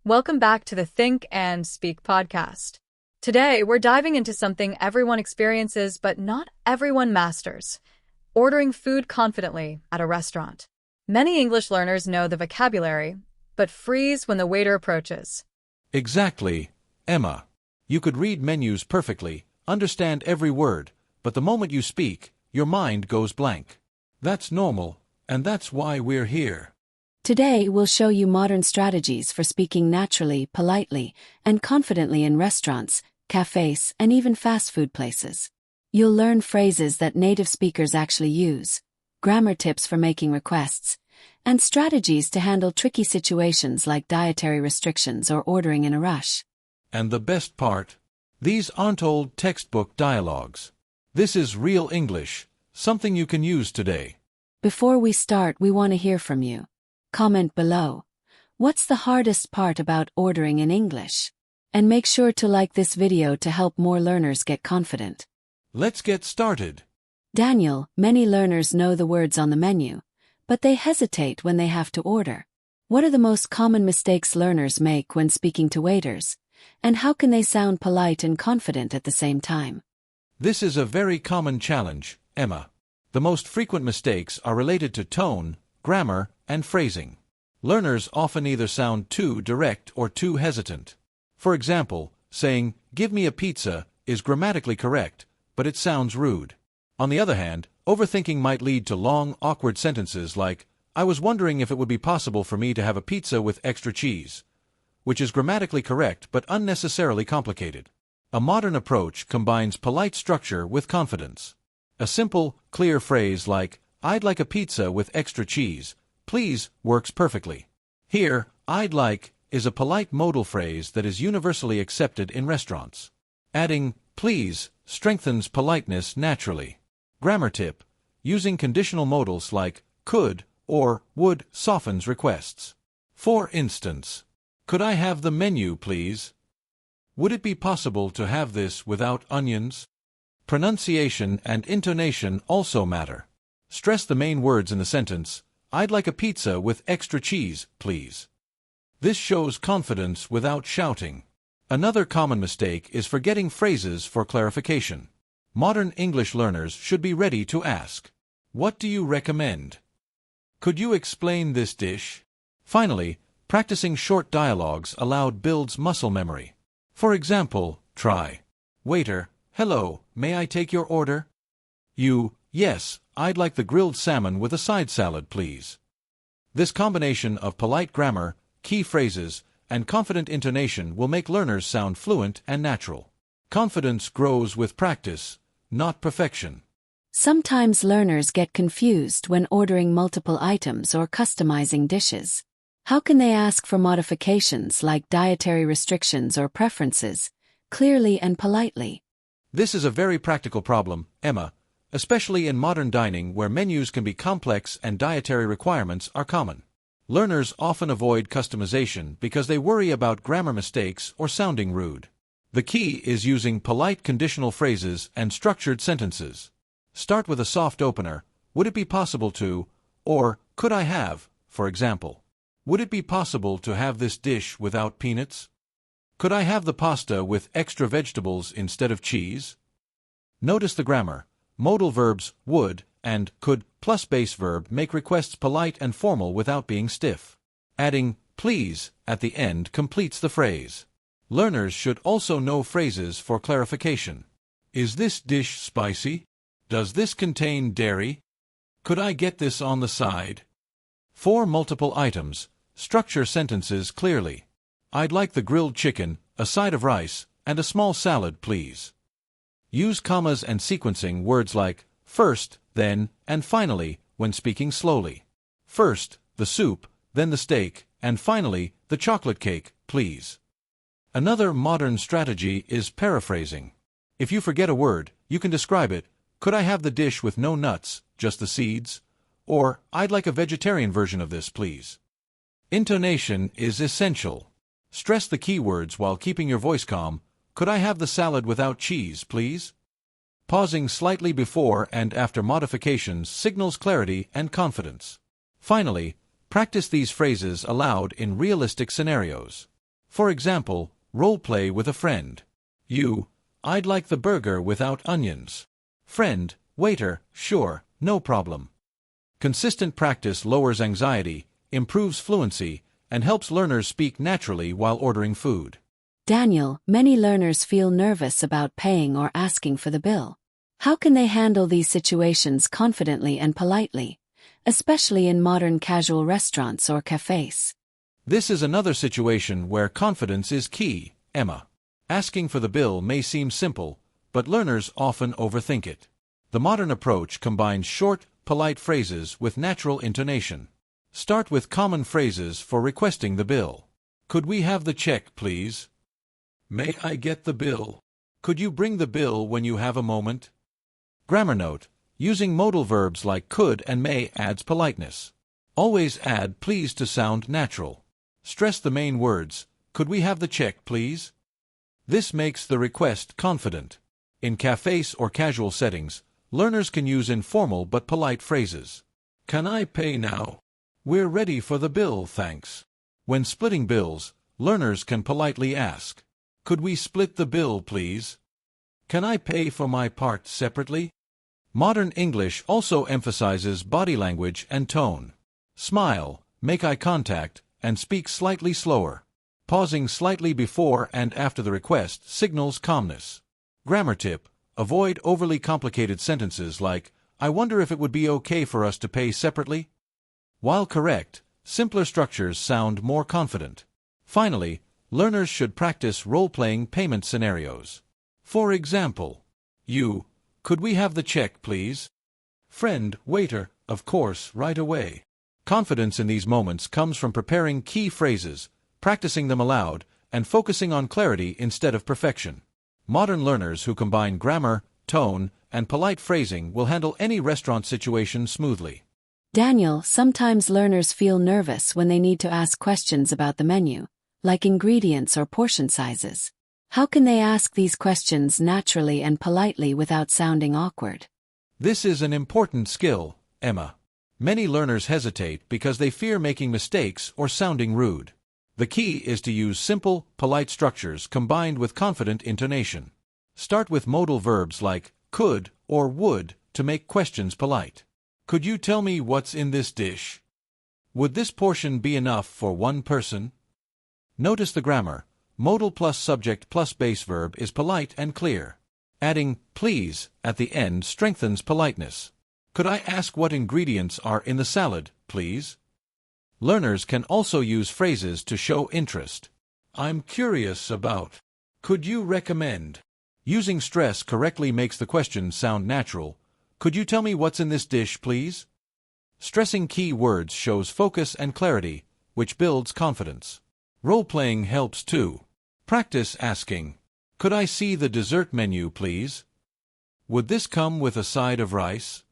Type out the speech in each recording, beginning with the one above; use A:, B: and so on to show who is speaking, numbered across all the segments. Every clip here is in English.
A: Welcome back to the Think and Speak podcast. Today, we're diving into something everyone experiences but not everyone masters: ordering food confidently at a restaurant. Many English learners know the vocabulary, but freeze when the waiter approaches.
B: Exactly, Emma. You could read menus perfectly, understand every word, but the moment you speak, your mind goes blank. That's normal, and that's why we're here.
C: Today, we'll show you modern strategies for speaking naturally, politely, and confidently in restaurants, cafés, and even fast food places. You'll learn phrases that native speakers actually use, grammar tips for making requests, and strategies to handle tricky situations like dietary restrictions or ordering in a rush.
B: And the best part? These aren't old textbook dialogues. This is real English, something you can use today.
C: Before we start, we want to hear from you. Comment below. What's the hardest part about ordering in English? And make sure to like this video to help more learners get confident.
B: Let's get started.
C: Daniel, many learners know the words on the menu, but they hesitate when they have to order. What are the most common mistakes learners make when speaking to waiters? And how can they sound polite and confident at the same time?
B: This is a very common challenge, Emma. The most frequent mistakes are related to tone, grammar, and phrasing. Learners often either sound too direct or too hesitant. For example, saying, "Give me a pizza," is grammatically correct, but it sounds rude. On the other hand, overthinking might lead to long, awkward sentences like, "I was wondering if it would be possible for me to have a pizza with extra cheese," which is grammatically correct but unnecessarily complicated. A modern approach combines polite structure with confidence. A simple, clear phrase like, "I'd like a pizza with extra cheese, please," works perfectly. Here, "I'd like" is a polite modal phrase that is universally accepted in restaurants. Adding "please" strengthens politeness naturally. Grammar tip: using conditional modals like could or would softens requests. For instance, "Could I have the menu, please?" "Would it be possible to have this without onions?" Pronunciation and intonation also matter. Stress the main words in the sentence. "I'd like a pizza with extra cheese, please." This shows confidence without shouting. Another common mistake is forgetting phrases for clarification. Modern English learners should be ready to ask, "What do you recommend?" "Could you explain this dish?" Finally, practicing short dialogues aloud builds muscle memory. For example, try, "Waiter, hello, may I take your order?" You, "Yes, I'd like the grilled salmon with a side salad, please." This combination of polite grammar, key phrases, and confident intonation will make learners sound fluent and natural. Confidence grows with practice, not perfection.
C: Sometimes learners get confused when ordering multiple items or customizing dishes. How can they ask for modifications like dietary restrictions or preferences, clearly and politely?
B: This is a very practical problem, Emma, especially in modern dining where menus can be complex and dietary requirements are common. Learners often avoid customization because they worry about grammar mistakes or sounding rude. The key is using polite conditional phrases and structured sentences. Start with a soft opener, "Would it be possible to," or "Could I have," for example. "Would it be possible to have this dish without peanuts?" "Could I have the pasta with extra vegetables instead of cheese?" Notice the grammar. Modal verbs would and could plus base verb make requests polite and formal without being stiff. Adding "please" at the end completes the phrase. Learners should also know phrases for clarification. "Is this dish spicy?" "Does this contain dairy?" "Could I get this on the side?" For multiple items, structure sentences clearly. "I'd like the grilled chicken, a side of rice, and a small salad, please." Use commas and sequencing words like first, then, and finally when speaking slowly. First, the soup, then the steak, and finally, the chocolate cake, please. Another modern strategy is paraphrasing. If you forget a word, you can describe it, "Could I have the dish with no nuts, just the seeds?" Or, "I'd like a vegetarian version of this, please." Intonation is essential. Stress the keywords while keeping your voice calm. "Could I have the salad without cheese, please?" Pausing slightly before and after modifications signals clarity and confidence. Finally, practice these phrases aloud in realistic scenarios. For example, role-play with a friend. You, I'd like the burger without onions. Friend, waiter, sure, no problem. Consistent practice lowers anxiety, improves fluency, and helps learners speak naturally while ordering food.
C: Daniel, many learners feel nervous about paying or asking for the bill. How can they handle these situations confidently and politely, especially in modern casual restaurants or cafés?
B: This is another situation where confidence is key, Emma. Asking for the bill may seem simple, but learners often overthink it. The modern approach combines short, polite phrases with natural intonation. Start with common phrases for requesting the bill. Could we have the check, please? May I get the bill? Could you bring the bill when you have a moment? Grammar note: using modal verbs like could and may adds politeness. Always add please to sound natural. Stress the main words. Could we have the check, please? This makes the request confident. In cafés or casual settings, learners can use informal but polite phrases. Can I pay now? We're ready for the bill, thanks. When splitting bills, learners can politely ask, could we split the bill, please? Can I pay for my part separately? Modern English also emphasizes body language and tone. Smile, make eye contact, and speak slightly slower. Pausing slightly before and after the request signals calmness. Grammar tip: avoid overly complicated sentences like, I wonder if it would be okay for us to pay separately? While correct, simpler structures sound more confident. Finally, learners should practice role-playing payment scenarios. For example, you, could we have the check, please? Friend, waiter, of course, right away. Confidence in these moments comes from preparing key phrases, practicing them aloud, and focusing on clarity instead of perfection. Modern learners who combine grammar, tone, and polite phrasing will handle any restaurant situation smoothly.
C: Daniel, sometimes learners feel nervous when they need to ask questions about the menu, like ingredients or portion sizes. How can they ask these questions naturally and politely without sounding awkward?
B: This is an important skill, Emma. Many learners hesitate because they fear making mistakes or sounding rude. The key is to use simple, polite structures combined with confident intonation. Start with modal verbs like could or would to make questions polite. Could you tell me what's in this dish? Would this portion be enough for one person? Notice the grammar. Modal plus subject plus base verb is polite and clear. Adding please at the end strengthens politeness. Could I ask what ingredients are in the salad, please? Learners can also use phrases to show interest. I'm curious about. Could you recommend? Using stress correctly makes the question sound natural. Could you tell me what's in this dish, please? Stressing key words shows focus and clarity, which builds confidence. Role-playing helps too. Practice asking, could I see the dessert menu, please? Would this come with a side of rice?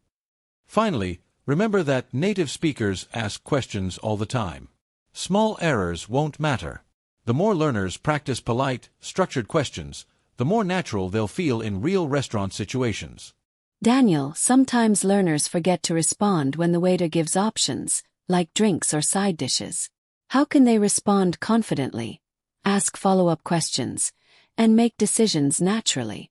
B: Finally, remember that native speakers ask questions all the time. Small errors won't matter. The more learners practice polite, structured questions, the more natural they'll feel in real restaurant situations.
C: Daniel, sometimes learners forget to respond when the waiter gives options, like drinks or side dishes. How can they respond confidently, ask follow-up questions, and make decisions naturally?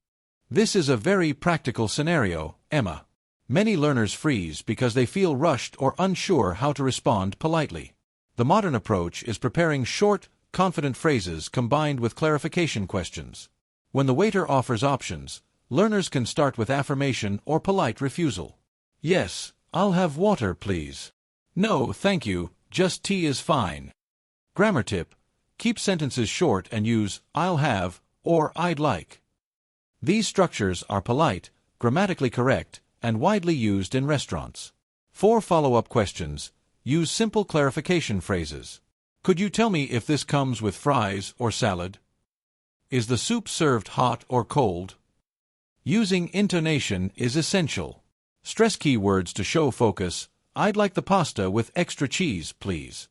B: This is a very practical scenario, Emma. Many learners freeze because they feel rushed or unsure how to respond politely. The modern approach is preparing short, confident phrases combined with clarification questions. When the waiter offers options, learners can start with affirmation or polite refusal. Yes, I'll have water, please. No, thank you, just tea is fine. Grammar tip: keep sentences short and use I'll have or I'd like. These structures are polite, grammatically correct, and widely used in restaurants. For follow-up questions, use simple clarification phrases. Could you tell me if this comes with fries or salad? Is the soup served hot or cold? Using intonation is essential. Stress keywords to show focus. I'd like the pasta with extra cheese, please.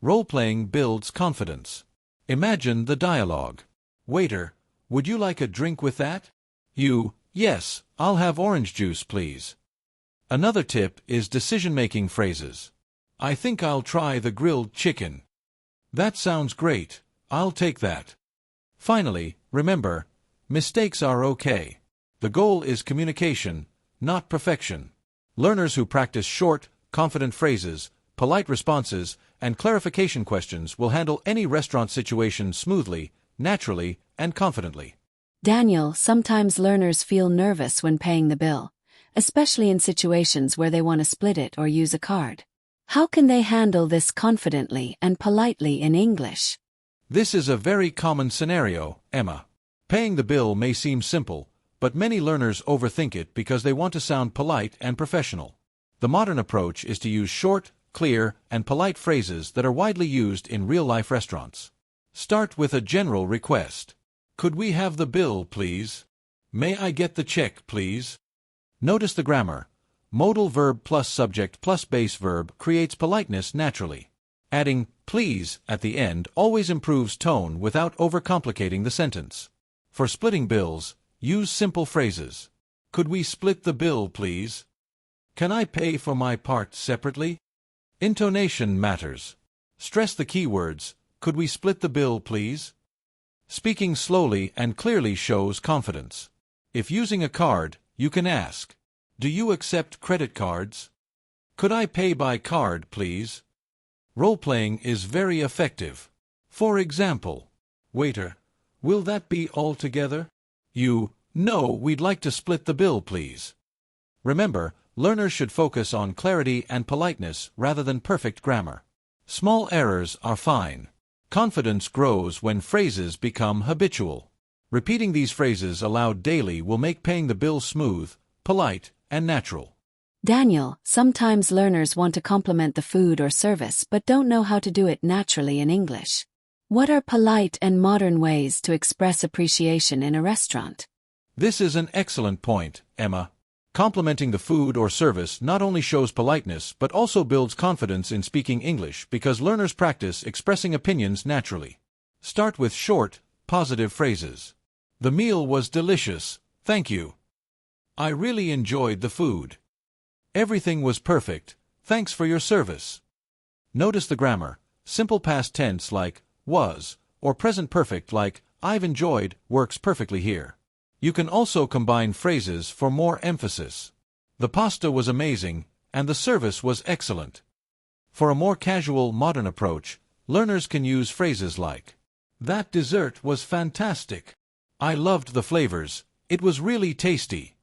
B: Role-playing builds confidence. Imagine the dialogue. Waiter, would you like a drink with that? You, yes, I'll have orange juice, please. Another tip is decision-making phrases. I think I'll try the grilled chicken. That sounds great. I'll take that. Finally, remember, mistakes are okay. The goal is communication, not perfection. Learners who practice short, confident phrases, polite responses, and clarification questions will handle any restaurant situation smoothly, naturally, and confidently.
C: Daniel, sometimes learners feel nervous when paying the bill, especially in situations where they want to split it or use a card. How can they handle this confidently and politely in English?
B: This is a very common scenario, Emma. Paying the bill may seem simple, but many learners overthink it because they want to sound polite and professional. The modern approach is to use short, clear, and polite phrases that are widely used in real-life restaurants. Start with a general request. Could we have the bill, please? May I get the check, please? Notice the grammar. Modal verb plus subject plus base verb creates politeness naturally. Adding please at the end always improves tone without overcomplicating the sentence. For splitting bills, use simple phrases. Could we split the bill, please? Can I pay for my part separately? Intonation matters. Stress the keywords. Could we split the bill, please? Speaking slowly and clearly shows confidence. If using a card, you can ask, do you accept credit cards? Could I pay by card, please? Role-playing is very effective. For example, waiter, will that be all together? No, we'd like to split the bill, please. Remember, learners should focus on clarity and politeness rather than perfect grammar. Small errors are fine. Confidence grows when phrases become habitual. Repeating these phrases aloud daily will make paying the bill smooth, polite, and natural.
C: Daniel, sometimes learners want to compliment the food or service but don't know how to do it naturally in English. What are polite and modern ways to express appreciation in a restaurant?
B: This is an excellent point, Emma. Complimenting the food or service not only shows politeness but also builds confidence in speaking English because learners practice expressing opinions naturally. Start with short, positive phrases. The meal was delicious, thank you. I really enjoyed the food. Everything was perfect, thanks for your service. Notice the grammar. Simple past tense like was, or present perfect like I've enjoyed works perfectly here. You can also combine phrases for more emphasis. The pasta was amazing, and the service was excellent. For a more casual, modern approach, learners can use phrases like, that dessert was fantastic. I loved the flavors, it was really tasty.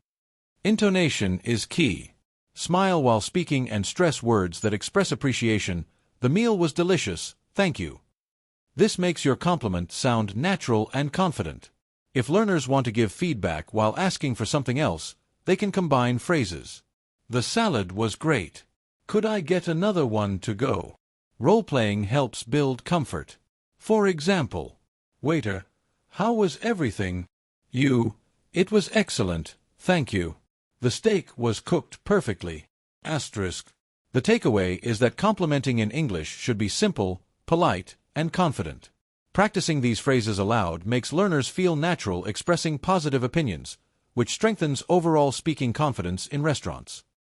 B: Intonation is key. Smile while speaking and stress words that express appreciation. The meal was delicious, thank you. This makes your compliment sound natural and confident. If learners want to give feedback while asking for something else, they can combine phrases. The salad was great. Could I get another one to go? Role-playing helps build comfort. For example, waiter, how was everything? It was excellent, thank you. The steak was cooked perfectly. Asterisk. The takeaway is that complimenting in English should be simple, polite, and confident. Practicing these phrases aloud makes learners feel natural expressing positive opinions, which strengthens overall speaking confidence in restaurants.